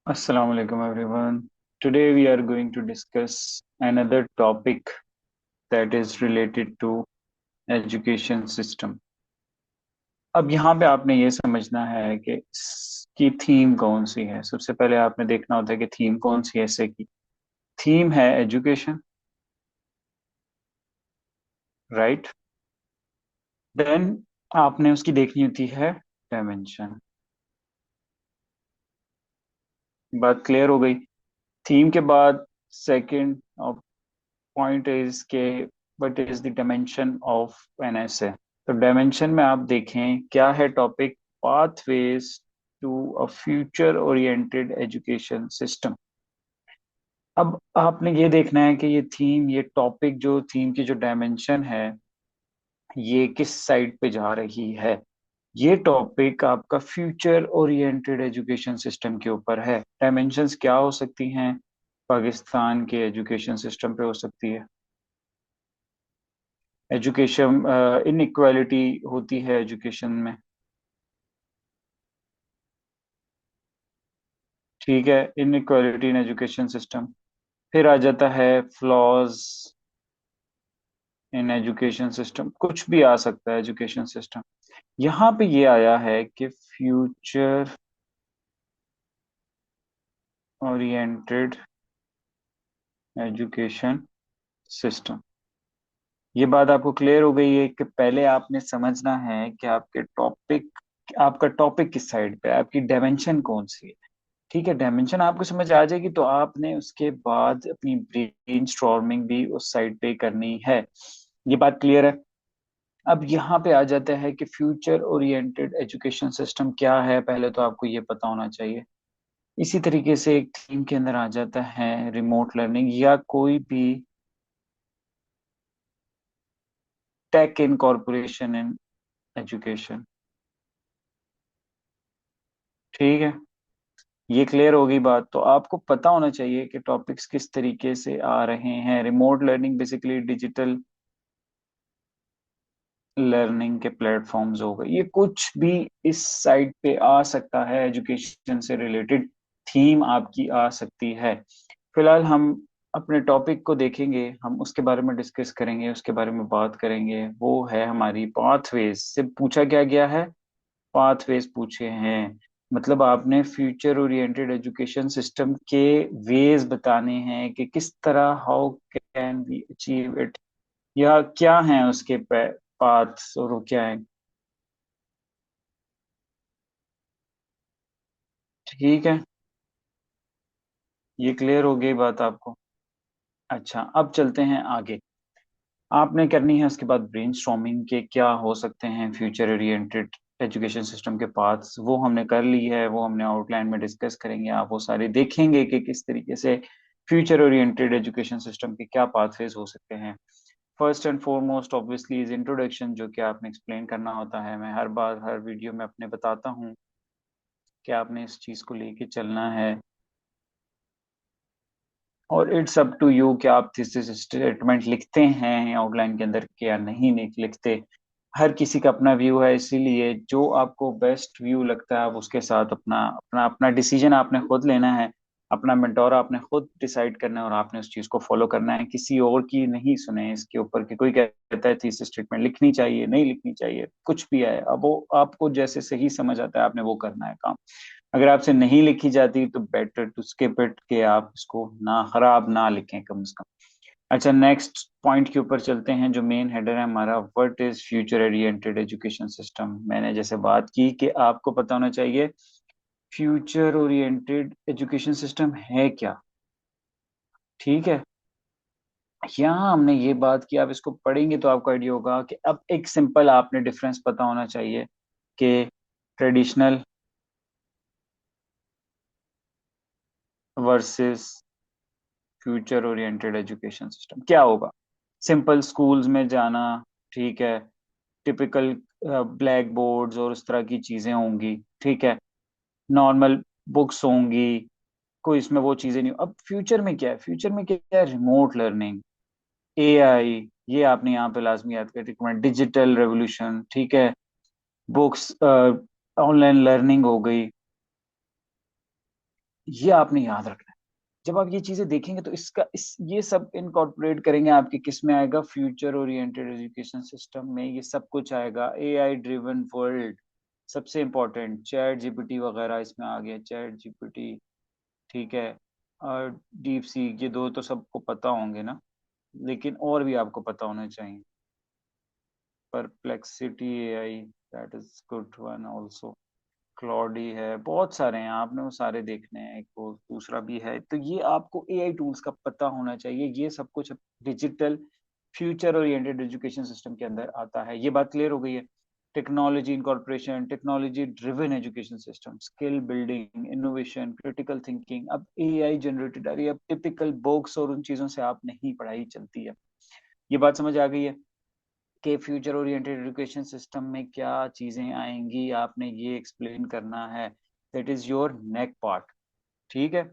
Assalamu alaikum everyone. Today we are going to discuss another topic that is related to education system. अब यहाँ पे आपने ये समझना है कि इसकी थीम कौन सी है। सबसे पहले आपने देखना होता है कि थीम कौन सी है ऐसे की। थीम है एजुकेशन, राइट। देन आपने उसकी देखनी होती है डायमेंशन। बात क्लियर हो गई। थीम के बाद सेकंड पॉइंट इज के what is the dimension of an essay। तो डायमेंशन में आप देखें क्या है topic, pathways to a future oriented education system. अब आपने ये देखना है कि ये थीम, ये टॉपिक, जो थीम की जो डायमेंशन है, ये किस साइड पे जा रही है। ये टॉपिक आपका फ्यूचर ओरिएंटेड एजुकेशन सिस्टम के ऊपर है। डायमेंशंस क्या हो सकती हैं? पाकिस्तान के एजुकेशन सिस्टम पे हो सकती है। एजुकेशन इनइक्वालिटी होती है एजुकेशन में, ठीक है। Inequality in education system. फिर आ जाता है फ्लॉज इन एजुकेशन सिस्टम, कुछ भी आ सकता है एजुकेशन सिस्टम। यहाँ पे ये आया है कि फ्यूचर ओरिएंटेड एजुकेशन सिस्टम। ये बात आपको क्लियर हो गई है कि पहले आपने समझना है कि आपका टॉपिक किस साइड पे है, आपकी डायमेंशन कौन सी है। ठीक है, डायमेंशन आपको समझ आ जाएगी तो आपने उसके बाद अपनी ब्रेनस्टॉर्मिंग भी उस साइड पे करनी है। ये बात क्लियर है। अब यहाँ पे आ जाता है कि फ्यूचर ओरिएंटेड एजुकेशन सिस्टम क्या है, पहले तो आपको ये पता होना चाहिए। इसी तरीके से एक थीम के अंदर आ जाता है रिमोट लर्निंग या कोई भी टेक इनकॉर्पोरेशन इन एजुकेशन। ठीक है, ये क्लियर होगी बात। तो आपको पता होना चाहिए कि टॉपिक्स किस तरीके से आ रहे हैं। Remote learning basically digital learning के प्लेटफॉर्म्स हो गए, ये कुछ भी इस साइट पे आ सकता है। एजुकेशन से रिलेटेड थीम आपकी आ सकती है। फिलहाल हम अपने टॉपिक को देखेंगे, हम उसके बारे में डिस्कस करेंगे, उसके बारे में बात करेंगे। वो है हमारी पाथवेज। से पूछा क्या गया है? पाथवेज पूछे हैं। मतलब आपने फ्यूचर ओरिएंटेड एजुकेशन सिस्टम के वेज बताने हैं कि किस तरह, how can we achieve it, या क्या है उसके पाथ्स और वो क्या है। ठीक है, ये क्लियर हो गई बात आपको। अच्छा, अब चलते हैं आगे। आपने करनी है उसके बाद ब्रेनस्टॉर्मिंग के क्या हो सकते हैं फ्यूचर ओरिएंटेड एजुकेशन सिस्टम के पाथ्स। वो हमने कर ली है, वो हमने आउटलाइन में डिस्कस करेंगे। आप वो सारे देखेंगे कि किस तरीके से फ्यूचर ओरिएंटेड एजुकेशन सिस्टम के क्या पाथवेज हो सकते हैं। First and foremost obviously is introduction, जो कि आपने एक्सप्लेन करना होता है। मैं हर बार हर वीडियो में अपने बताता हूँ कि आपने इस चीज़ को लेके चलना है। और इट्स अप टू यू कि आप थीसिस स्टेटमेंट लिखते हैं आउटलाइन के अंदर कि या नहीं लिखते। हर किसी का अपना व्यू है, इसीलिए जो आपको बेस्ट व्यू लगता है आप उसके साथ अपना अपना अपना डिसीजन आपने खुद लेना है। अपना मेंटोर आपने खुद डिसाइड करना है और आपने उस चीज को फॉलो करना है। किसी और की नहीं सुने इसके ऊपर कि कोई कहता है थीसिस स्टेटमेंट लिखनी चाहिए, नहीं लिखनी चाहिए, कुछ भी है। अब वो आपको जैसे सही समझ आता है आपने वो करना है काम। अगर आपसे नहीं लिखी जाती तो बेटर टू स्किप इट, कि आप इसको ना खराब ना लिखें कम से कम। अच्छा, नेक्स्ट पॉइंट के ऊपर चलते हैं जो मेन हेडर है हमारा, what is future oriented education system. मैंने जैसे बात की कि आपको पता होना चाहिए फ्यूचर ओरिएंटेड एजुकेशन सिस्टम है क्या। ठीक है, यहाँ हमने ये बात की, आप इसको पढ़ेंगे तो आपको आइडिया होगा कि अब एक सिंपल आपने डिफरेंस पता होना चाहिए कि traditional versus future oriented education system क्या होगा। सिंपल स्कूल्स में जाना, ठीक है। टिपिकल ब्लैक बोर्ड्स और उस तरह की चीजें होंगी, ठीक है। नॉर्मल बुक्स होंगी, कोई इसमें वो चीजें नहीं। अब फ्यूचर में क्या है? फ्यूचर में क्या है? रिमोट लर्निंग, एआई, ये आपने यहाँ पे लाजमी याद कर, डिजिटल रेवोल्यूशन, ठीक है। बुक्स, ऑनलाइन लर्निंग हो गई। ये आपने याद रखना है। जब आप ये चीजें देखेंगे तो इसका इस ये सब इनकॉर्पोरेट करेंगे, आपके किस में आएगा, फ्यूचर ओरिएंटेड एजुकेशन सिस्टम में ये सब कुछ आएगा। एआई ड्रिवन वर्ल्ड, सबसे इंपॉर्टेंट चैट जीपीटी वगैरह इसमें आ गया, चैट जीपीटी, ठीक है, और डीप सीक, ये दो तो सबको पता होंगे ना, लेकिन और भी आपको पता होना चाहिए। Perplexity AI, that is good one also. Claude है, बहुत सारे हैं, आपने वो सारे देखने हैं, एक वो दूसरा भी है। तो ये आपको एआई टूल्स का पता होना चाहिए, ये सब कुछ digital future oriented education system के अंदर आता है। ये बात क्लियर हो गई है। Technology incorporation, technology driven education system, skill building, innovation, critical thinking. अब एआई जनरेटेड आ रही है, अब टिपिकल बुक्स और उन चीजों से आप नहीं पढ़ाई चलती है। ये बात समझ आ गई है कि फ्यूचर ओरिएंटेड एजुकेशन सिस्टम में क्या चीजें आएंगी, आपने ये एक्सप्लेन करना है। That is your neck part, ठीक है,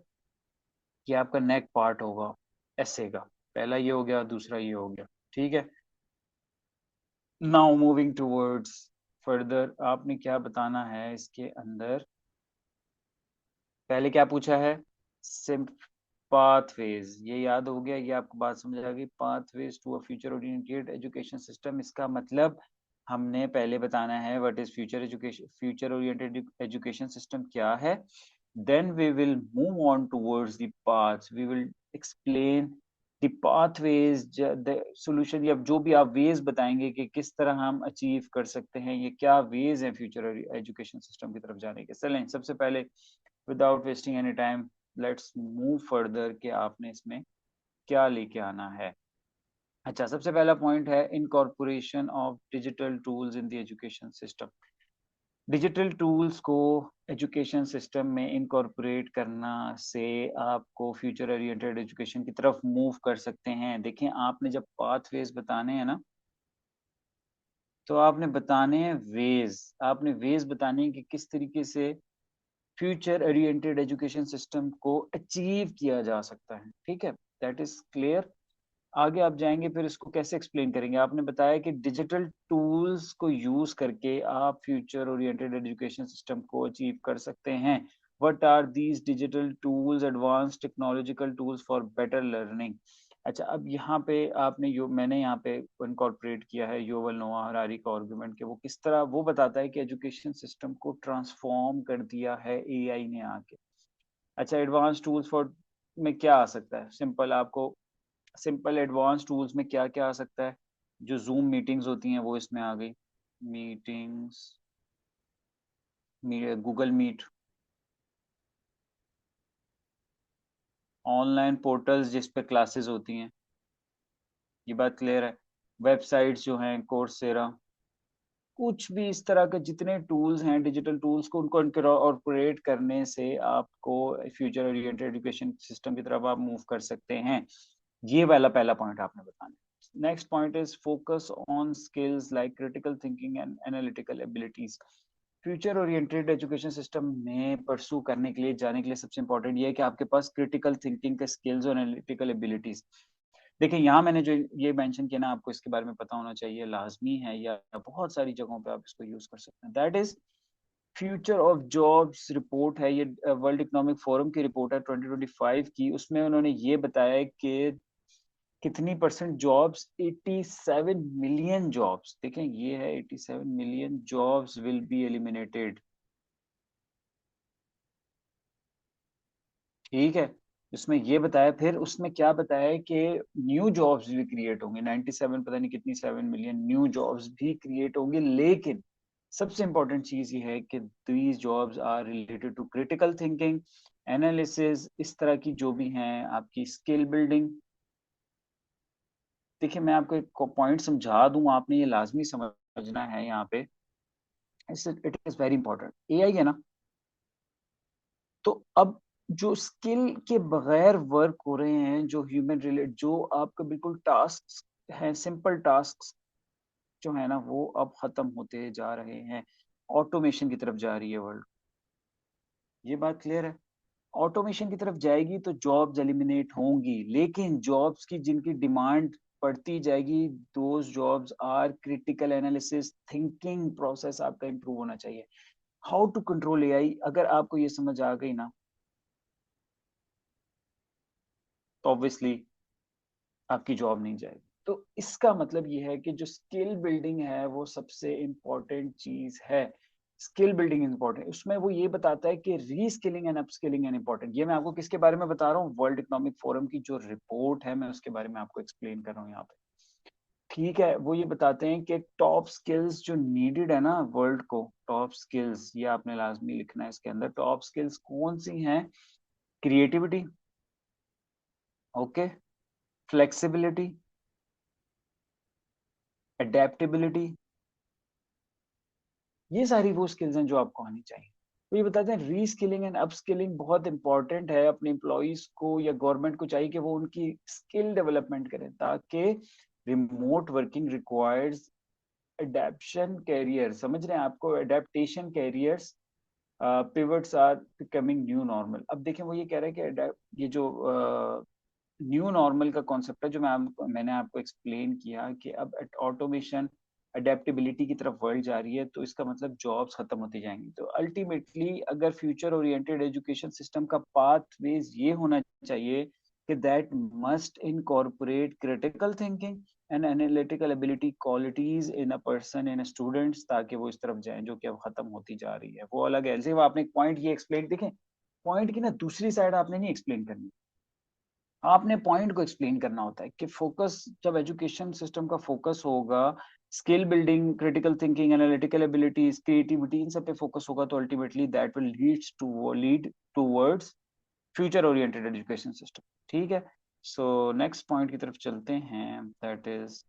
ये आपका नेक पार्ट होगा ऐसे का। पहला ये हो गया, दूसरा ये हो गया, ठीक है। नाउ मूविंग टूवर्ड्स फर्दर, आपने क्या बताना है इसके अंदर। पहले क्या पूछा है, सिम पाथवेज, ये याद हो गया, ये आपको बात समझ आ गई। Pathways to a future oriented education system, इसका मतलब हमने पहले बताना है what is future education, future oriented education system क्या है। Then we will move on towards the paths, we will explain the pathways, the solution, या जो भी आप वेज बताएंगे कि किस तरह हम अचीव कर सकते हैं, ये क्या वेज हैं फ्यूचर एजुकेशन सिस्टम की तरफ जाने के। चलें सबसे पहले without wasting any time let's move further कि आपने इसमें क्या लेके आना है। अच्छा, सबसे पहला पॉइंट है incorporation of digital tools in the education system. Digital tools को एजुकेशन सिस्टम में इनकॉर्पोरेट करना से आपको फ्यूचर ओरिएंटेड एजुकेशन की तरफ मूव कर सकते हैं। देखें, आपने जब पाथवेज बताने हैं ना, तो आपने बताने हैं वेज, आपने वेज बताने हैं कि किस तरीके से फ्यूचर ओरिएंटेड एजुकेशन सिस्टम को अचीव किया जा सकता है, ठीक है, दैट इज क्लियर। आगे आप जाएंगे, फिर इसको कैसे एक्सप्लेन करेंगे। आपने बताया कि डिजिटल टूल्स को यूज करके आप फ्यूचर ओरिएंटेड एजुकेशन सिस्टम को अचीव कर सकते हैं। What are these digital tools, advance technological tools for better learning. अच्छा, अब यहाँ पे आपने यो मैंने यहाँ पे इनकॉर्पोरेट किया है युवल नोआ हरारी का आर्गुमेंट, कि वो किस तरह वो बताता है कि एजुकेशन सिस्टम को ट्रांसफॉर्म कर दिया है एआई ने आके। अच्छा, एडवांस टूल्स फॉर में क्या आ सकता है, सिंपल आपको, सिंपल एडवांस टूल्स में क्या क्या आ सकता है। जो जूम मीटिंग्स होती हैं वो इसमें आ गई, meetings, Google Meet, online portals जिस पे क्लासेस होती हैं, ये बात क्लियर है। वेबसाइट्स जो हैं, कोर्सेरा, कुछ भी इस तरह के जितने टूल्स हैं डिजिटल टूल्स को, उनको इनकॉर्पोरेट करने से आपको फ्यूचर ओरिएंटेड एजुकेशन सिस्टम की तरफ आप मूव कर सकते हैं। ये वाला पहला पॉइंट आपने बताना है। Next point is focus on skills like critical thinking and analytical abilities. Future oriented education system में परसू करने के लिए, जाने के लिए सबसे इंपॉर्टेंट ये है कि आपके पास क्रिटिकल थिंकिंग के स्किल्स और एनालिटिकल एबिलिटीज। देखिए, यहाँ मैंने जो ये मेंशन किया ना, आपको इसके बारे में पता होना चाहिए, लाजमी है, या बहुत सारी जगहों पे आप इसको यूज कर सकते हैं। That is future of jobs report है, ये वर्ल्ड इकोनॉमिक फोरम की रिपोर्ट है 2025 की। उसमें उन्होंने ये बताया कि कितनी परसेंट जॉब्स, 87 मिलियन जॉब्स, देखें ये है 87 million jobs will be eliminated, ठीक है। उसमें ये बताया, फिर उसमें क्या बताया है कि न्यू जॉब्स भी क्रिएट होंगे, 97 पता नहीं कितनी 7 मिलियन न्यू जॉब्स भी क्रिएट होंगे। लेकिन सबसे इंपॉर्टेंट चीज ये है कि these jobs are related to critical thinking, analysis, इस तरह की जो भी हैं, आपकी स्किल बिल्डिंग। देखिए, मैं आपको एक पॉइंट समझा दूं, आपने ये लाजमी समझना है यहाँ पे, it is very important. AI है ना, तो अब जो स्किल के बगैर वर्क हो रहे हैं, जो ह्यूमन रिलेट, जो आपका बिल्कुल टास्क है, सिंपल टास्क जो है ना, वो अब खत्म होते जा रहे हैं। ऑटोमेशन की तरफ जा रही है वर्ल्ड, ये बात क्लियर है। ऑटोमेशन की तरफ जाएगी तो जॉब्स एलिमिनेट होंगी, लेकिन जॉब्स की जिनकी डिमांड बढ़ती जाएगी, those jobs are critical analysis, thinking process आपका इंप्रूव होना चाहिए। हाउ टू कंट्रोल एआई, अगर आपको ये समझ आ गई ना, तो ऑब्वियसली आपकी जॉब नहीं जाएगी। तो इसका मतलब ये है कि जो स्किल बिल्डिंग है वो सबसे इम्पोर्टेंट चीज है। स्किल बिल्डिंग इम्पोर्टेंट, उसमें वो ये बताता है कि reskilling and upskilling and important. ये मैं आपको किसके बारे में बता रहा हूँ, वर्ल्ड इकोनॉमिक फोरम की जो रिपोर्ट है मैं उसके बारे में आपको एक्सप्लेन कर रहा हूँ यहाँ पे। ठीक है, वो ये बताते हैं कि टॉप स्किल्स जो नीडेड है ना वर्ल्ड को, टॉप स्किल्स ये आपने लाजमी लिखना है इसके अंदर। टॉप स्किल्स कौन सी हैं? क्रिएटिविटी, ओके, फ्लेक्सिबिलिटी, अडेप्टेबिलिटी, ये सारी वो स्किल्स हैं जो आपको आनी चाहिए। तो ये बताते हैं रीस्किलिंग एंड अपस्किलिंग बहुत इंपॉर्टेंट है। अपने एम्प्लॉयज को या गवर्नमेंट को चाहिए कि वो उनकी स्किल डेवलपमेंट करें, ताकि remote working requires adoption career, समझ रहे हैं आपको, adaptation careers, pivots are becoming new normal. अब देखें वो ये कह रहा है कि ये जो न्यू नॉर्मल का कॉन्सेप्ट है जो मैंने आपको एक्सप्लेन किया कि अब ऑटोमेशन अडेप्टेबिलिटी की तरफ वर्ल्ड जा रही है, तो इसका मतलब जॉब्स खत्म होती जाएंगी। तो अल्टीमेटली अगर फ्यूचर ओरिएंटेड एजुकेशन सिस्टम का पाथ वेज ये होना चाहिए कि that must incorporate critical thinking and analytical ability qualities in a person, in students, ताकि वो इस तरफ जाएं जो कि अब खत्म होती जा रही है। वो अलग है, जैसे वो आपने एक पॉइंट ये एक्सप्लेन, देखें पॉइंट की ना दूसरी साइड आपने नहीं एक्सप्लेन करनी, आपने पॉइंट को एक्सप्लेन करना होता है कि फोकस, जब एजुकेशन सिस्टम का फोकस होगा skill building, critical thinking, analytical abilities, creativity, इन सब पे फोकस होगा, तो ultimately that will lead towards future oriented education system. ठीक है, सो नेक्स्ट पॉइंट की तरफ चलते हैं, that is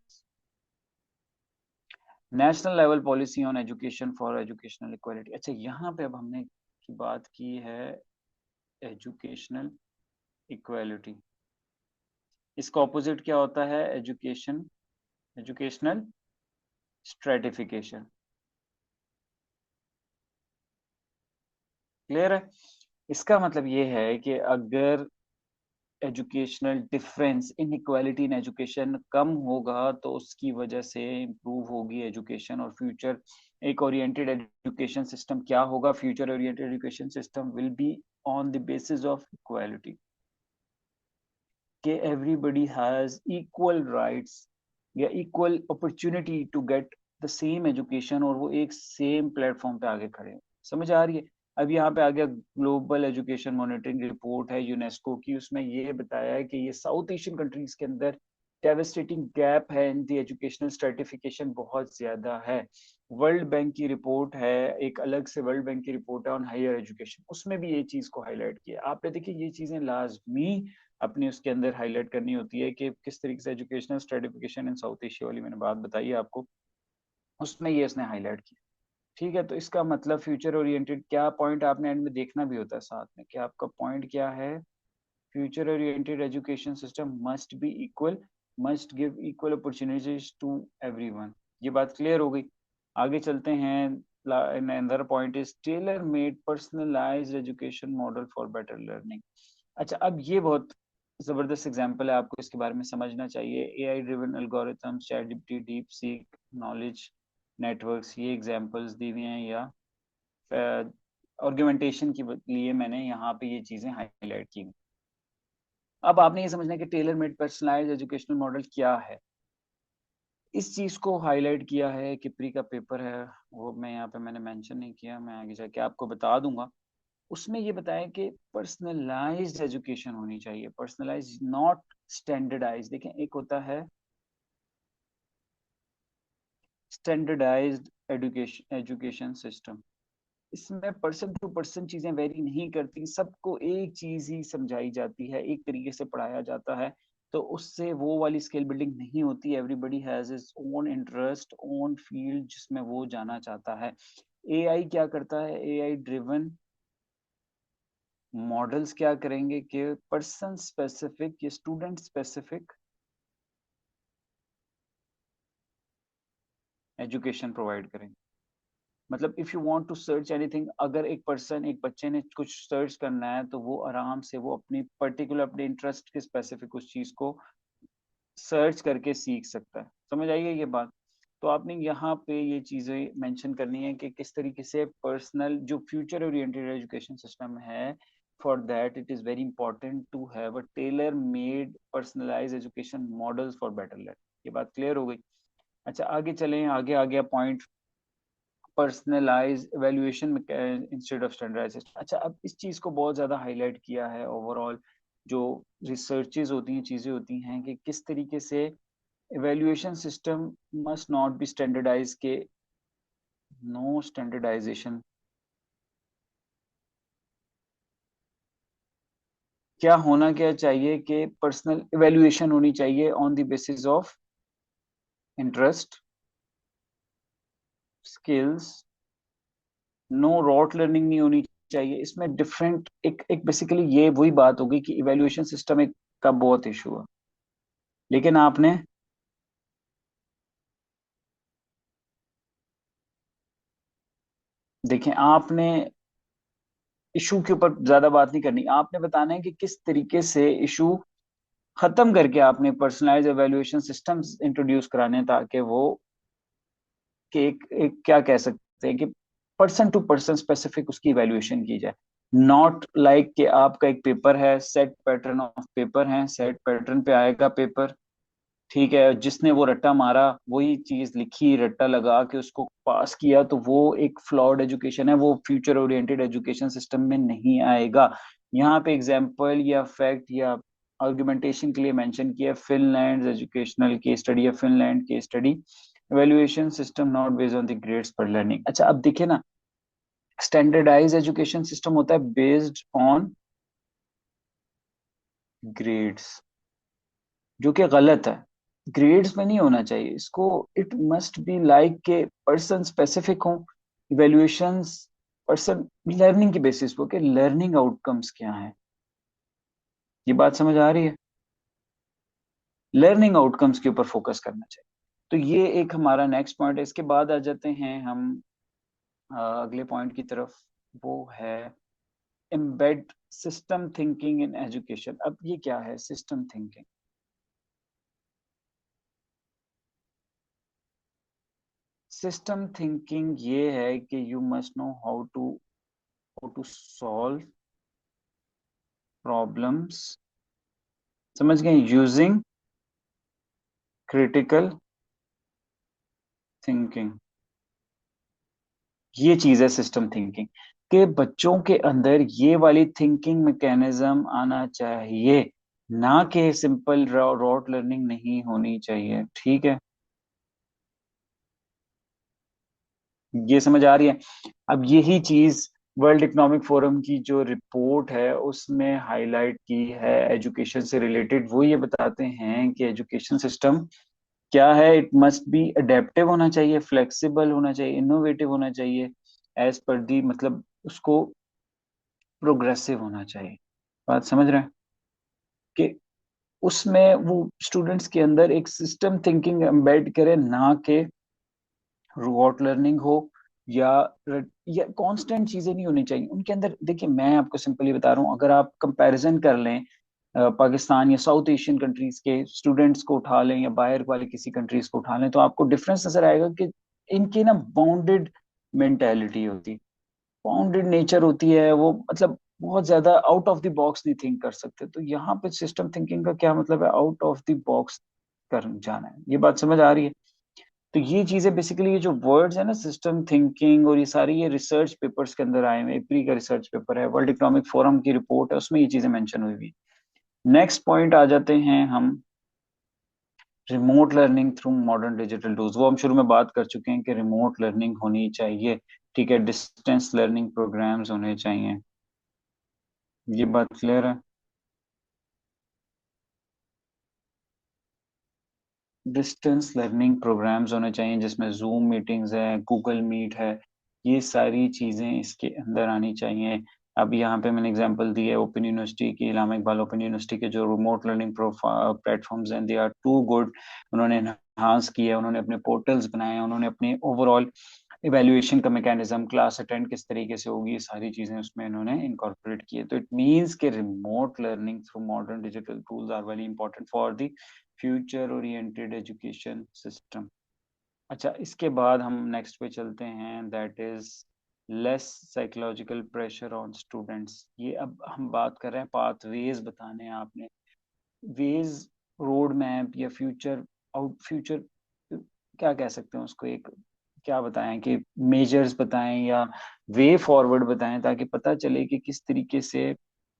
national level policy on education for educational equality. अच्छा, यहाँ पे अब हमने की बात की है एजुकेशनल इक्वालिटी, इसका ऑपोजिट क्या होता है? Educational stratification. क्लियर है? इसका मतलब ये है कि अगर educational difference, inequality in education कम होगा तो उसकी वजह से इम्प्रूव होगी एजुकेशन और फ्यूचर एक ओरिएंटेड एजुकेशन सिस्टम क्या होगा? Future oriented education system will be on the basis of equality, कि एवरीबडी हैज इक्वल राइट्स या equal opportunity to get the same education, और वो एक सेम प्लेटफॉर्म पे आगे खड़े हैं। समझ आ रही है? अब यहाँ पे आ गया ग्लोबल एजुकेशन मॉनिटरिंग रिपोर्ट है यूनेस्को की, उसमें ये बताया है कि ये साउथ एशियन कंट्रीज के अंदर डेवेस्टेटिंग गैप है इन दी एजुकेशनल सर्टिफिकेशन बहुत ज्यादा है। वर्ल्ड बैंक की रिपोर्ट है, एक अलग से वर्ल्ड बैंक की रिपोर्ट है ऑन हायर एजुकेशन, उसमें भी ये चीज को हाईलाइट किया। आपने देखिए ये चीजें लाजमी अपनी उसके अंदर हाईलाइट करनी होती है कि किस तरीके से एजुकेशनल स्ट्रेटिफिकेशन इन साउथ एशिया वाली मैंने बात बताई है आपको, उसमें ये इसने हाईलाइट किया। ठीक है, तो इसका मतलब फ्यूचर ओरिएंटेड क्या पॉइंट आपने एंड में देखना भी होता है साथ में कि आपका पॉइंट क्या है। Future oriented education system must be equal, must give equal opportunities to everyone. ये बात क्लियर हो गई? आगे चलते हैं। another point is tailor made personalized education model for better learning। अच्छा, अब ये बहुत जबरदस्त एग्जांपल है, आपको इसके बारे में समझना चाहिए। AI driven algorithm, chat GPT, deep seek, knowledge networks, ये एग्जांपल्स दी हुई हैं, या आर्गुमेंटेशन के लिए मैंने यहाँ पे ये चीजें हाईलाइट की। अब आपने ये समझना है कि tailor made personalised educational model क्या है। इस चीज को हाईलाइट किया है, किपरी का पेपर है, वो मैं यहाँ पे मैंने मेंशन नहीं किया, मैं आगे जाके आपको बता दूंगा। उसमें ये बताया कि पर्सनलाइज्ड एजुकेशन होनी चाहिए, पर्सनलाइज्ड नॉट स्टैंडर्डाइज। देखें, एक होता है स्टैंडर्डाइज्ड एजुकेशन एजुकेशन सिस्टम, इसमें पर्सन टू पर्सन चीजें वेरी नहीं करती, सबको एक चीज ही समझाई जाती है, एक तरीके से पढ़ाया जाता है, तो उससे वो वाली स्किल बिल्डिंग नहीं होती। Everybody has his own interest, own field जिसमें वो जाना चाहता है। एआई क्या करता है? एआई ड्रिवन मॉडल्स क्या करेंगे कि पर्सन स्पेसिफिक या स्टूडेंट स्पेसिफिक एजुकेशन प्रोवाइड करेंगे। मतलब if you want to search anything, अगर एक पर्सन, एक बच्चे ने कुछ सर्च करना है, तो वो आराम से वो अपनी पर्टिकुलर अपने इंटरेस्ट के स्पेसिफिक उस चीज को सर्च करके सीख सकता है। समझ आइए ये बात? तो आपने यहाँ पे ये चीजें मेंशन करनी है कि किस तरीके से पर्सनल जो फ्यूचर ओरिएंटेड एजुकेशन सिस्टम है, for that it is very important to have a tailor made personalized education models for better learning. ये बात क्लियर हो गई? अच्छा आगे चलें, आगे आ गया point personalise evaluation instead of standardisation. अच्छा अब इस चीज को बहुत ज्यादा हाईलाइट किया है ओवरऑल, जो रिसर्चेज होती हैं, चीजें होती हैं कि किस तरीके से evaluation system must not be standardized के no standardization क्या होना क्या चाहिए कि पर्सनल इवेल्युएशन होनी चाहिए on the basis of interest, skills, no rote learning नहीं होनी चाहिए इसमें। डिफरेंट एक बेसिकली ये वही बात होगी कि इवेल्युएशन सिस्टम एक का बहुत इशू है, लेकिन आपने देखें, आपने इशू के ऊपर ज्यादा बात नहीं करनी, आपने बताना है कि किस तरीके से इशू खत्म करके आपने पर्सनलाइज एवेल्युएशन सिस्टम्स इंट्रोड्यूस कराने हैं, ताकि वो कि एक क्या कह सकते हैं कि पर्सन टू पर्सन स्पेसिफिक उसकी इवेल्युएशन की जाए। नॉट लाइक कि आपका एक पेपर है, सेट पैटर्न ऑफ पेपर है, सेट पैटर्न पे आएगा पेपर, ठीक है, जिसने वो रट्टा मारा वही चीज लिखी, रट्टा लगा के उसको पास किया, तो वो एक फ्लॉड एजुकेशन है, वो फ्यूचर ओरिएंटेड एजुकेशन सिस्टम में नहीं आएगा। यहाँ पे एग्जाम्पल या फैक्ट या आर्गुमेंटेशन के लिए मेंशन किया फिनलैंड एजुकेशनल केस स्टडी या Finland case study, evaluation system not based on the grades per learning। अच्छा अब देखिए ना, स्टैंडर्डाइज एजुकेशन सिस्टम होता है बेस्ड ऑन ग्रेड्स, जो कि गलत है। ग्रेड्स में नहीं होना चाहिए इसको, इट मस्ट बी लाइक के पर्सन स्पेसिफिक हो इवेल्युएशंस, पर्सन लर्निंग की बेसिस पे कि लर्निंग आउटकम्स क्या है। ये बात समझ आ रही है? लर्निंग आउटकम्स के ऊपर फोकस करना चाहिए। तो ये एक हमारा नेक्स्ट पॉइंट है। इसके बाद आ जाते हैं हम अगले पॉइंट की तरफ, वो है embed system thinking in education. अब ये क्या है सिस्टम थिंकिंग? सिस्टम थिंकिंग ये है कि you must know how to solve problems, समझ गए, यूजिंग क्रिटिकल थिंकिंग। ये चीज है सिस्टम थिंकिंग, कि बच्चों के अंदर ये वाली थिंकिंग मैकेनिज्म आना चाहिए, ना कि सिंपल रॉट लर्निंग नहीं होनी चाहिए, ठीक है? ये समझ आ रही है? अब यही चीज वर्ल्ड इकोनॉमिक फोरम की जो रिपोर्ट है उसमें हाईलाइट की है एजुकेशन से रिलेटेड। वो ये बताते हैं कि एजुकेशन सिस्टम क्या है, इट मस्ट बी अडेप्टिव होना चाहिए, फ्लेक्सिबल होना चाहिए, इनोवेटिव होना चाहिए, एज पर दी मतलब उसको प्रोग्रेसिव होना चाहिए। बात समझ रहे हैं कि उसमें वो स्टूडेंट्स के अंदर एक सिस्टम थिंकिंग एम्बेड करे, ना कि रोबोट लर्निंग हो या या कांस्टेंट चीजें नहीं होनी चाहिए उनके अंदर। देखिए मैं आपको सिंपली बता रहा हूँ, अगर आप कंपैरिजन कर लें पाकिस्तान या साउथ एशियन कंट्रीज के स्टूडेंट्स को उठा लें या बाहर वाले किसी कंट्रीज को उठा लें, तो आपको डिफरेंस नजर आएगा कि इनकी ना बाउंडेड मेंटेलिटी होती, बाउंडेड नेचर होती है, वो मतलब बहुत ज्यादा आउट ऑफ द बॉक्स नहीं थिंक कर सकते। तो यहाँ पे सिस्टम थिंकिंग का क्या मतलब है, आउट ऑफ द बॉक्स कर जाना है। ये बात समझ आ रही है? तो ये चीजें बेसिकली, ये जो वर्ड्स है ना सिस्टम थिंकिंग और ये सारी, ये रिसर्च पेपर्स के अंदर आए हुए, एप्री का रिसर्च पेपर है, वर्ल्ड इकोनॉमिक फोरम की रिपोर्ट है, उसमें ये चीजें मेंशन हुई हुई। नेक्स्ट पॉइंट आ जाते हैं हम, remote learning through modern digital tools. वो हम शुरू में बात कर चुके हैं कि रिमोट लर्निंग होनी चाहिए, ठीक है, डिस्टेंस लर्निंग प्रोग्राम्स होने चाहिए। ये बात क्लियर है? डिस्टेंस लर्निंग प्रोग्राम्स होने चाहिए जिसमें जूम मीटिंग्स है, गूगल मीट है, ये सारी चीजें इसके अंदर आनी चाहिए। अब यहाँ पे मैंने एग्जांपल दी है ओपन यूनिवर्सिटी की, इलामा इकबाल ओपन यूनिवर्सिटी के जो रिमोट लर्निंग प्लेटफॉर्म्स हैं, दे आर टू गुड। उन्होंने एनहांस किया, उन्होंने अपने पोर्टल्स बनाए, उन्होंने अपने ओवरऑल इवेल्युएशन का मैकेनिज्म, क्लास अटेंड किस तरीके से होगी, ये सारी चीजें उसमें इन्होंने इनकॉर्पोरेट की है। तो इट मीन्स के remote learning through modern digital tools are very important for the future oriented education system. अच्छा इसके बाद हम नेक्स्ट पे चलते हैं, that is less psychological pressure on students. ये अब हम बात कर रहे हैं पाथवेज बताने हैं आपने, वेज, रोड मैप या फ्यूचर आउट, फ्यूचर क्या कह सकते हैं उसको, एक क्या बताएं कि मेजर्स बताएं या वे फॉरवर्ड बताएं, ताकि पता चले कि किस तरीके से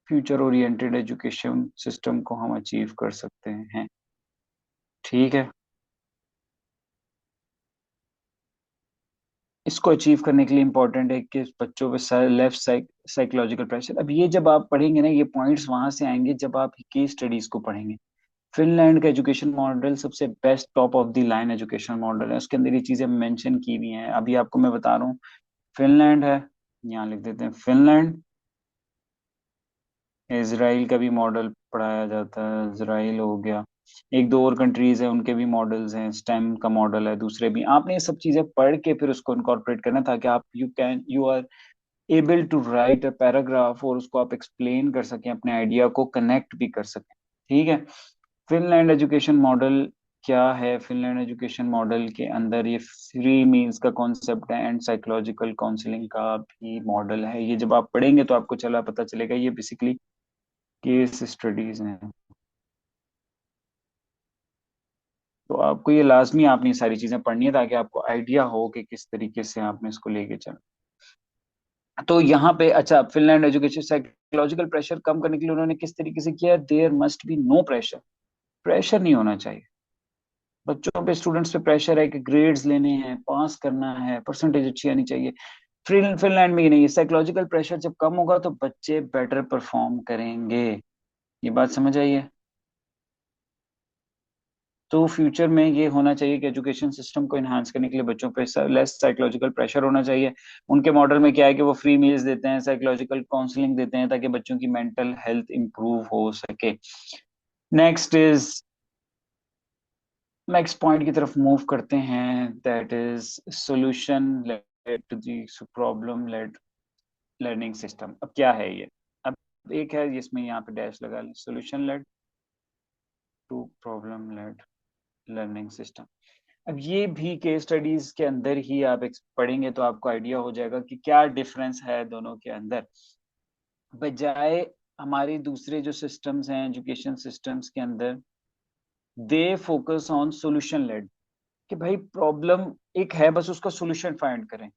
फ्यूचर ओरिएंटेड एजुकेशन सिस्टम को हम अचीव कर सकते हैं। ठीक है, इसको अचीव करने के लिए इंपॉर्टेंट है कि बच्चों पे लेफ्ट साइकोलॉजिकल प्रेशर। अब ये जब आप पढ़ेंगे ना, ये पॉइंट्स वहां से आएंगे जब आप केस स्टडीज को पढ़ेंगे। फिनलैंड का एजुकेशन मॉडल सबसे best top of the line education model है, उसके अंदर ये चीजें मेंशन की हुई हैं, अभी आपको मैं बता रहा हूँ। फिनलैंड है, यहाँ लिख देते हैं फिनलैंड। इसराइल का भी मॉडल पढ़ाया जाता है, इसराइल हो गया। एक दो और कंट्रीज है, उनके भी मॉडल्स हैं, स्टेम का मॉडल है, दूसरे भी। आपने ये सब चीजें पढ़ के फिर उसको इनकॉर्पोरेट करना, ताकि आप you are able to write a paragraph, और उसको आप एक्सप्लेन कर सकें, अपने आइडिया को कनेक्ट भी कर सकें। ठीक है। फिनलैंड एजुकेशन मॉडल क्या है? फिनलैंड एजुकेशन मॉडल के अंदर ये फ्री मील्स का कॉन्सेप्ट है, एंड साइकोलॉजिकल काउंसलिंग का भी मॉडल है। ये जब आप पढ़ेंगे तो आपको चला पता चलेगा, ये बेसिकली केस स्टडीज हैं। तो आपको ये लाजमी, आपने ये सारी चीजें पढ़नी है, ताकि आपको आइडिया हो कि किस तरीके से आपने इसको लेके चलना। तो यहाँ पे अच्छा, फिनलैंड एजुकेशन साइकोलॉजिकल प्रेशर कम करने के लिए उन्होंने किस तरीके से किया? There must be no pressure, pressure नहीं होना चाहिए बच्चों पे, स्टूडेंट्स पे प्रेशर है कि ग्रेड्स लेने हैं, पास करना है, परसेंटेज अच्छी आनी चाहिए। फिनलैंड में ही नहीं, साइकोलॉजिकल प्रेशर जब कम होगा तो बच्चे बेटर परफॉर्म करेंगे। ये बात समझ आई है? तो फ्यूचर में ये होना चाहिए कि एजुकेशन सिस्टम को इन्हांस करने के लिए बच्चों पे लेस साइकोलॉजिकल प्रेशर होना चाहिए। उनके मॉडल में क्या है कि वो फ्री मील्स देते हैं, साइकोलॉजिकल काउंसलिंग देते हैं, ताकि बच्चों की मेंटल हेल्थ इंप्रूव हो सके। नेक्स्ट इज, नेक्स्ट पॉइंट की तरफ मूव करते हैं, that is solution led to the problem led learning system. अब क्या है ये? अब एक है जिसमें यहाँ पे डैश लगा, solution led to problem led learning system. अब ये भी केस स्टडीज के अंदर ही आप पढ़ेंगे तो आपको आइडिया हो जाएगा कि क्या डिफरेंस है दोनों के अंदर। बजाय हमारे दूसरे जो सिस्टम्स हैं एजुकेशन सिस्टम्स के अंदर, they focus on solution led, कि भाई प्रॉब्लम एक है, बस उसका सॉल्यूशन फाइंड करें।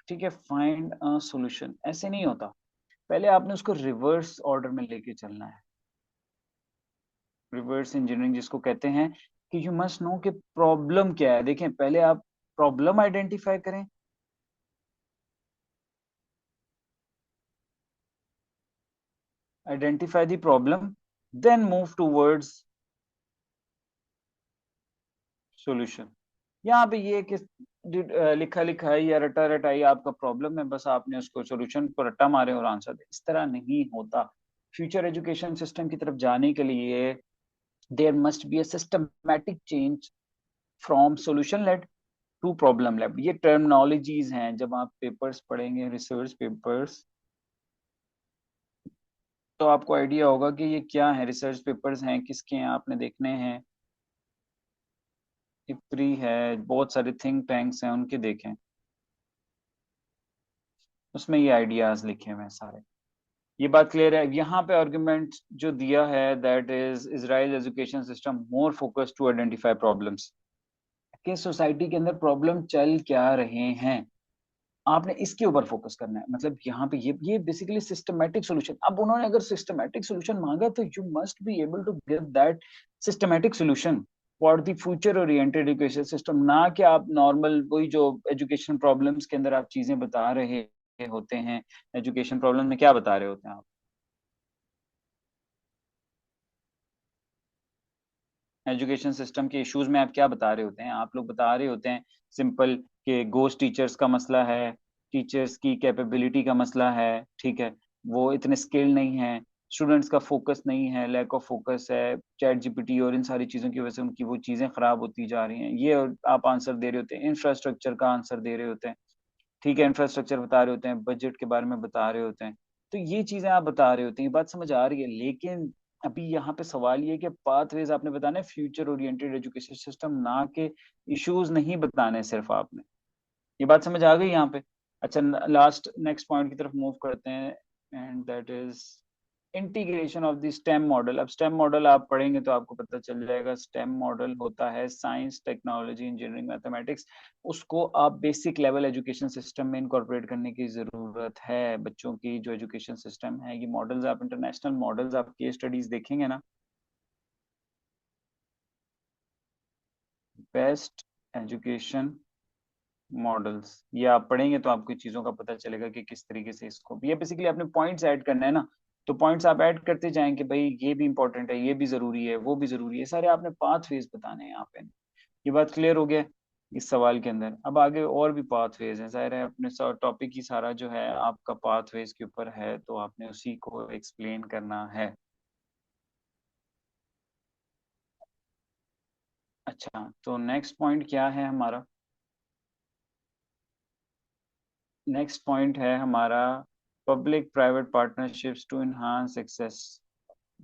ठीक है, फाइंड अ सॉल्यूशन ऐसे नहीं होता, पहले आपने उसको रिवर्स ऑर्डर में लेके चलना है। रिवर्स इंजीनियरिंग जिसको कहते हैं, कि यू मस्ट नो कि प्रॉब्लम क्या है। देखें, पहले आप प्रॉब्लम आइडेंटिफाई करें, identify the problem, then move towards solution. यहाँ पे ये कि लिखा लिखा है या रटा रटाई आपका प्रॉब्लम है, बस आपने उसको सॉल्यूशन को रट्टा मारे और आंसर दे, इस तरह नहीं होता। फ्यूचर एजुकेशन सिस्टम की तरफ जाने के लिए there must be a systematic change from solution led to problem led. ये टर्मिनोलॉजीज हैं, जब आप पेपर्स पढ़ेंगे, रिसर्च पेपर्स, तो आपको आइडिया होगा कि ये क्या है, रिसर्च पेपर्स हैं, किसके हैं, आपने देखने हैं। इप्री है, बहुत सारे थिंक टैंक्स हैं, उनके देखें, उसमें ये आइडियाज लिखे हुए हैं सारे। ये बात क्लियर है? यहाँ पे आर्गुमेंट जो दिया है, that is Israel education system more focus to identify problems, कि सोसाइटी के अंदर प्रॉब्लम चल क्या रहे हैं, आपने इसके ऊपर फोकस करना है। मतलब यहाँ पे ये बेसिकली सिस्टमैटिक सॉल्यूशन। अब उन्होंने अगर सिस्टमैटिक सॉल्यूशन मांगा, तो you must be able to give that systematic solution for the future oriented education system, ना कि आप नॉर्मल वही जो एजुकेशन प्रॉब्लम्स के अंदर आप चीजें बता रहे होते हैं। एजुकेशन प्रॉब्लम में क्या बता रहे होते हैं आप? एजुकेशन सिस्टम के इश्यूज में आप क्या बता रहे होते हैं? आप लोग बता रहे होते हैं सिंपल, कि गोस्ट टीचर्स का मसला है, टीचर्स की कैपेबिलिटी का मसला है। ठीक है, वो इतने स्किल्ड नहीं है, स्टूडेंट्स का फोकस नहीं है, लैक ऑफ फोकस है, चैट जीपीटी और इन सारी चीज़ों की वजह से उनकी वो चीज़ें खराब होती जा रही हैं। ये आप आंसर दे रहे होते हैं, इंफ्रास्ट्रक्चर का आंसर दे रहे होते हैं। ठीक है, इंफ्रास्ट्रक्चर बता रहे होते हैं, बजट के बारे में बता रहे होते हैं। तो ये चीजें आप बता रहे होते हैं, ये बात समझ आ रही है। लेकिन अभी यहाँ पे सवाल ये कि पाथवेज आपने बताना है, फ्यूचर ओरिएंटेड एजुकेशन सिस्टम, ना के इश्यूज नहीं बताने सिर्फ आपने। ये बात समझ आ गई यहाँ पे? अच्छा, लास्ट नेक्स्ट पॉइंट की तरफ मूव करते हैं, and that is integration of the stem model. अब स्टेम मॉडल आप पढ़ेंगे तो आपको पता चल जाएगा। स्टेम मॉडल होता है साइंस, टेक्नोलॉजी, इंजीनियरिंग, मैथमेटिक्स। उसको आप बेसिक लेवल एजुकेशन सिस्टम में इनकॉर्पोरेट करने की जरूरत है। बच्चों की जो एजुकेशन सिस्टम है, ये मॉडल्स आप इंटरनेशनल मॉडल्स, आप केस स्टडीज देखेंगे ना, बेस्ट एजुकेशन मॉडल्स, ये आप पढ़ेंगे तो आपको चीजों का पता चलेगा कि किस तरीके से इसको, ये बेसिकली आपने पॉइंट्स ऐड करना है ना, तो पॉइंट्स आप ऐड करते जाएं कि भाई ये भी इंपॉर्टेंट है, ये भी जरूरी है, वो भी जरूरी है, सारे आपने पाथवेज बताने हैं यहाँ पे। ये बात क्लियर हो गया इस सवाल के अंदर। अब आगे और भी पाथवेज हैं, जाहिर है अपने टॉपिक ही सारा जो है आपका पाथवेज के ऊपर है, तो आपने उसी को एक्सप्लेन करना है। अच्छा, तो नेक्स्ट पॉइंट क्या है हमारा? नेक्स्ट पॉइंट है हमारा public private partnerships to enhance access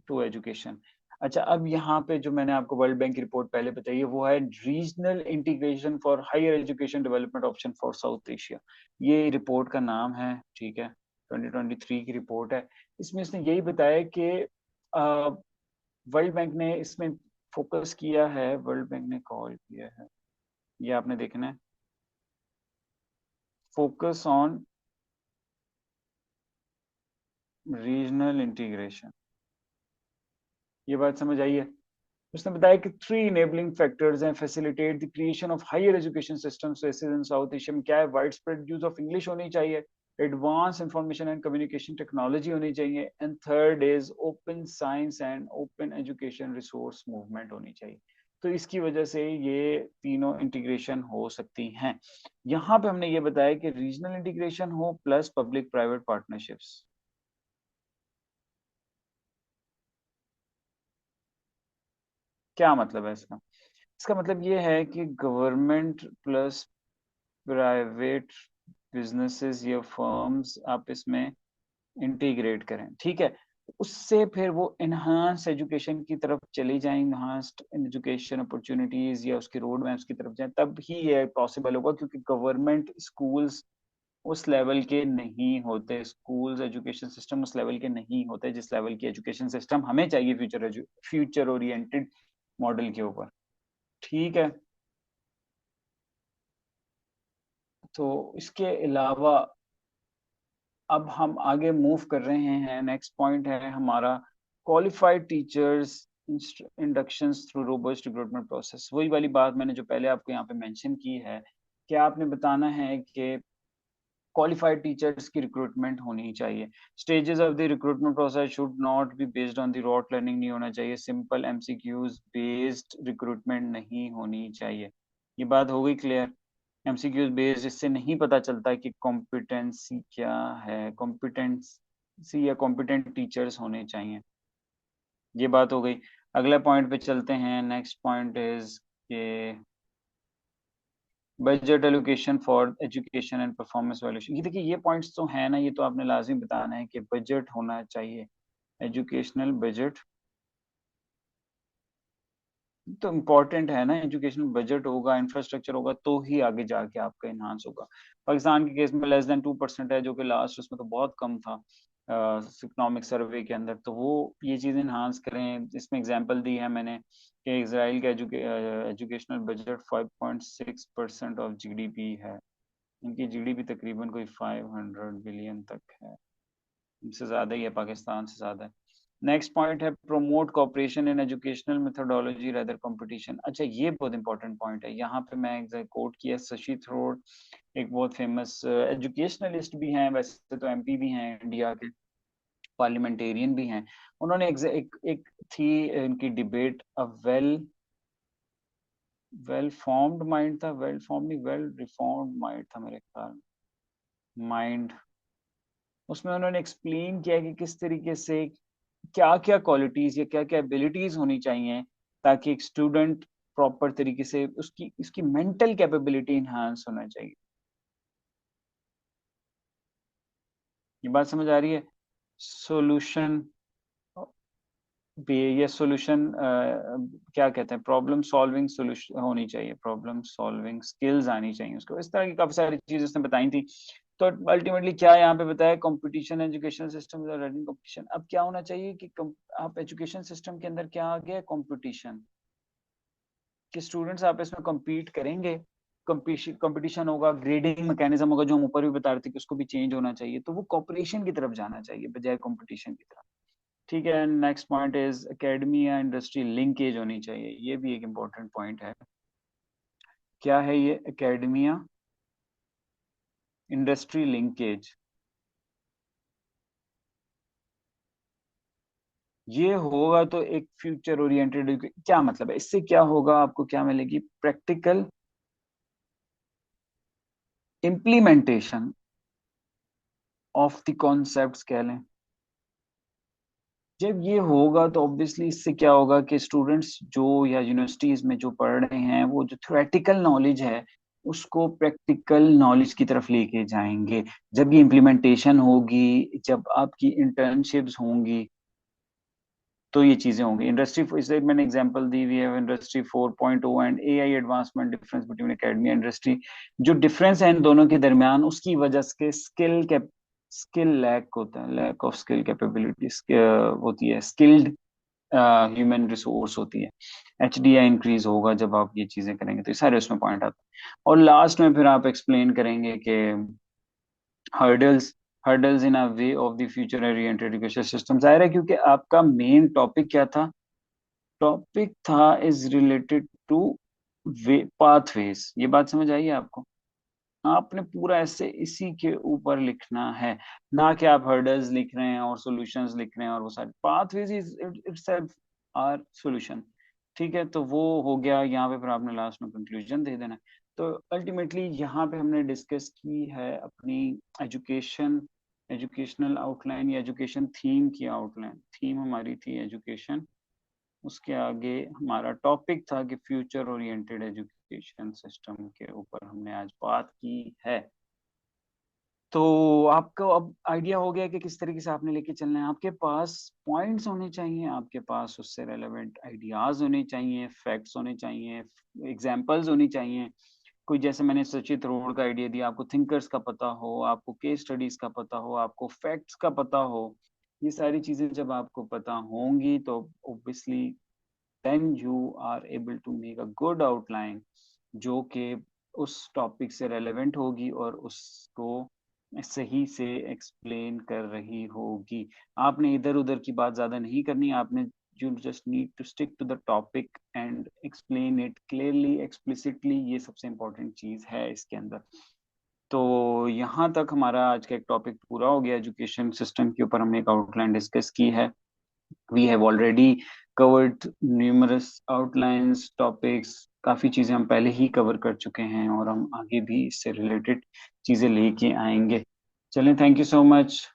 to education. अच्छा, अब यहाँ पे जो मैंने आपको वर्ल्ड बैंक की रिपोर्ट पहले बताई है, वो है regional integration for higher education development option for South Asia. ये रिपोर्ट का नाम है, ठीक है, 2023 की रिपोर्ट है। इसमें इसने यही बताया कि वर्ल्ड बैंक ने इसमें फोकस किया है, वर्ल्ड बैंक ने कॉल किया है, ये आपने देखना है, फोकस ऑन रीजनल इंटीग्रेशन। ये बात समझ आई है? उसने बताया कि थ्री इनेबलिंग फैक्टर्स हैं facilitate the creation of higher education system in South Asia में। क्या है? Wide spread use of English होनी चाहिए, advance information and communication technology होनी चाहिए, and third is open science and open education resource movement होनी चाहिए। तो इसकी वजह से ये तीनों इंटीग्रेशन हो सकती हैं। यहाँ पे हमने ये बताया कि रीजनल इंटीग्रेशन हो प्लस पब्लिक प्राइवेट पार्टनरशिप्स। क्या मतलब है इसका? इसका मतलब ये है कि गवर्नमेंट प्लस प्राइवेट बिजनेसेस या फर्म्स आप इसमें इंटीग्रेट करें, ठीक है, उससे फिर वो इनहांस एजुकेशन की तरफ चली जाए, इनहांस्ड एजुकेशन अपॉर्चुनिटीज या उसके रोड मैप्स की तरफ जाए, तब ही ये पॉसिबल होगा। क्योंकि गवर्नमेंट स्कूल्स उस लेवल के नहीं होते, स्कूल्स एजुकेशन सिस्टम उस लेवल के नहीं होते जिस लेवल की एजुकेशन सिस्टम हमें चाहिए फ्यूचर ओरिएंटेड मॉडल के ऊपर, ठीक है। तो इसके अलावा अब हम आगे मूव कर रहे हैं, नेक्स्ट पॉइंट है हमारा qualified teachers inductions through robust recruitment process. वही वाली बात मैंने जो पहले आपको यहाँ पे मेंशन की है कि आपने बताना है कि क्वालिफाइड टीचर्स की रिक्रूटमेंट होनी चाहिए। Stages of the recruitment process should not be based on the rote learning, नहीं होना चाहिए, सिंपल एमसीक्यूज बेस्ड रिक्रूटमेंट नहीं होनी चाहिए। ये बात हो गई क्लियर? एमसीक्यूज बेस्ड, इससे नहीं पता चलता कि कॉम्पिटेंसी क्या है, कॉम्पिटेंसी या कॉम्पिटेंट टीचर्स होने चाहिए। ये बात हो गई। अगला पॉइंट पे चलते हैं, नेक्स्ट पॉइंट इज के budget allocation for education and performance valuation. ये देखिए, ये पॉइंट्स तो है ना, ये तो आपने लाजमी बताना है कि बजट होना चाहिए, एजुकेशनल बजट तो इम्पोर्टेंट है ना। एजुकेशनल बजट होगा, इंफ्रास्ट्रक्चर होगा, तो ही आगे जाके आपका इन्हांस होगा। पाकिस्तान के केस में लेस देन 2% है, जो कि लास्ट उसमें तो बहुत कम था इकोनॉमिक सर्वे के अंदर। तो वो ये चीज़ इन्हांस करें। इसमें एग्जांपल दी है मैंने कि इसराइल का एजुकेशनल बजट 5.6% ऑफ जीडीपी है। इनकी जीडीपी तकरीबन कोई 500 बिलियन तक है, इससे ज़्यादा ही है, पाकिस्तान से ज़्यादा है। नेक्स्ट पॉइंट है promote cooperation in educational methodology rather competition. अच्छा, ये बहुत इंपॉर्टेंट पॉइंट है। यहाँ पे मैं एक कोट किया, शशि थरूर एक बहुत फेमस एजुकेशनलिस्ट भी हैं, वैसे तो एमपी भी हैं इंडिया के, पार्लियामेंटेरियन भी हैं। उन्होंने एक थी इनकी debate, a well well formed mind था, वेल फॉर्म नहीं, वेल रिफॉर्म्ड माइंड था मेरे ख्याल, माइंड। उसमें उन्होंने एक्सप्लेन किया कि किस तरीके से क्या क्या क्वालिटीज या क्या क्या एबिलिटीज होनी चाहिए ताकि एक स्टूडेंट प्रॉपर तरीके से उसकी उसकी मेंटल कैपेबिलिटी इन्हांस होना चाहिए। ये बात समझ आ रही है? सॉल्यूशन ये सॉल्यूशन क्या कहते हैं, प्रॉब्लम सॉल्विंग सॉल्यूशन होनी चाहिए, प्रॉब्लम सॉल्विंग स्किल्स आनी चाहिए उसको, इस तरह की काफी सारी चीजें उसने बताई थी। तो अल्टीमेटली क्या यहाँ पे बताया, competition education system running competition. अब क्या होना चाहिए कि आप एजुकेशन सिस्टम के अंदर क्या आ गया, कंपटीशन, कि स्टूडेंट्स आपस में compete करेंगे, कंपटीशन होगा, ग्रेडिंग मैकेनिज्म होगा जो हम ऊपर भी बता रहे थे कि उसको भी चेंज होना चाहिए, तो वो कॉपरेशन की तरफ जाना चाहिए बजाय कंपटीशन की तरफ। ठीक है, नेक्स्ट पॉइंट इज एकेडमी या इंडस्ट्री लिंकेज होनी चाहिए, ये भी एक इम्पोर्टेंट पॉइंट है। क्या है ये, एकेडमिया इंडस्ट्री लिंकेज, ये होगा तो एक फ्यूचर ओरिएंटेड, क्या मतलब है इससे, क्या होगा, आपको क्या मिलेगी, practical implementation of the concepts कह लें। जब ये होगा तो ऑब्वियसली इससे क्या होगा कि स्टूडेंट्स जो या यूनिवर्सिटीज में जो पढ़ रहे हैं वो जो थ्योरेटिकल नॉलेज है उसको प्रैक्टिकल नॉलेज की तरफ लेके जाएंगे। जब ये इम्प्लीमेंटेशन होगी, जब आपकी इंटर्नशिप्स होंगी, तो ये चीजें होंगी। इंडस्ट्री, इसलिए मैंने एग्जांपल दी हुई है industry 4.0 and AI advancement, difference between academy and industry. जो डिफरेंस है इन दोनों के दरमियान, उसकी वजह से स्किल लैक होता है, लैक ऑफ स्किल कैपेबिलिटी होती है, स्किल्ड ह्यूमन रिसोर्स होती है। एचडीआई इंक्रीज होगा जब आप ये चीजें करेंगे, तो ये सारे उसमें पॉइंट आते हैं। और लास्ट में फिर आप एक्सप्लेन करेंगे कि hurdles hurdles in a way of the future oriented education system. जाहिर है क्योंकि आपका मेन टॉपिक क्या था, टॉपिक था is related two way pathways. ये बात समझ आई है आपको? आपने पूरा ऐसे इसी के ऊपर लिखना है, ना कि आप हर्डल्स लिख रहे हैं और सॉल्यूशंस लिख रहे हैं और वो सारे pathways is itself are solution. ठीक है, तो वो हो गया यहाँ पे, फिर आपने लास्ट में कंक्लूजन दे देना है। तो अल्टीमेटली यहाँ पे हमने डिस्कस की है अपनी एजुकेशन, एजुकेशनल आउटलाइन या एजुकेशन थीम की आउटलाइन। थीम हमारी थी एजुकेशन, उसके आगे हमारा टॉपिक था कि फ्यूचर ओरिएंटेड एजुकेशन सिस्टम के ऊपर हमने आज बात की है। तो आपको अब आइडिया हो गया कि किस तरीके से आपने लेके चलना है। आपके पास पॉइंट्स होने चाहिए, आपके पास उससे रेलेवेंट आइडियाज होने चाहिए, फैक्ट्स होने चाहिए, एग्जांपल्स होनी चाहिए। कोई जैसे मैंने सचित रोड का आइडिया दिया, आपको थिंकर्स का पता हो, आपको केस स्टडीज का पता हो, आपको फैक्ट्स का पता हो। ये सारी चीजें जब आपको पता होंगी तो obviously then you are able to make a good outline जो कि उस टॉपिक से रेलेवेंट होगी और उसको सही से एक्सप्लेन कर रही होगी। आपने इधर उधर की बात ज्यादा नहीं करनी, आपने you just need to stick to the topic and explain it clearly explicitly. ये सबसे इंपॉर्टेंट चीज है इसके अंदर। तो यहाँ तक हमारा आज का एक टॉपिक पूरा हो गया। एजुकेशन सिस्टम के ऊपर हमने एक आउटलाइन डिस्कस की है। We have already covered numerous outlines topics, काफी चीजें हम पहले ही कवर कर चुके हैं और हम आगे भी इससे रिलेटेड चीजें लेके आएंगे। चलें, थैंक यू सो मच।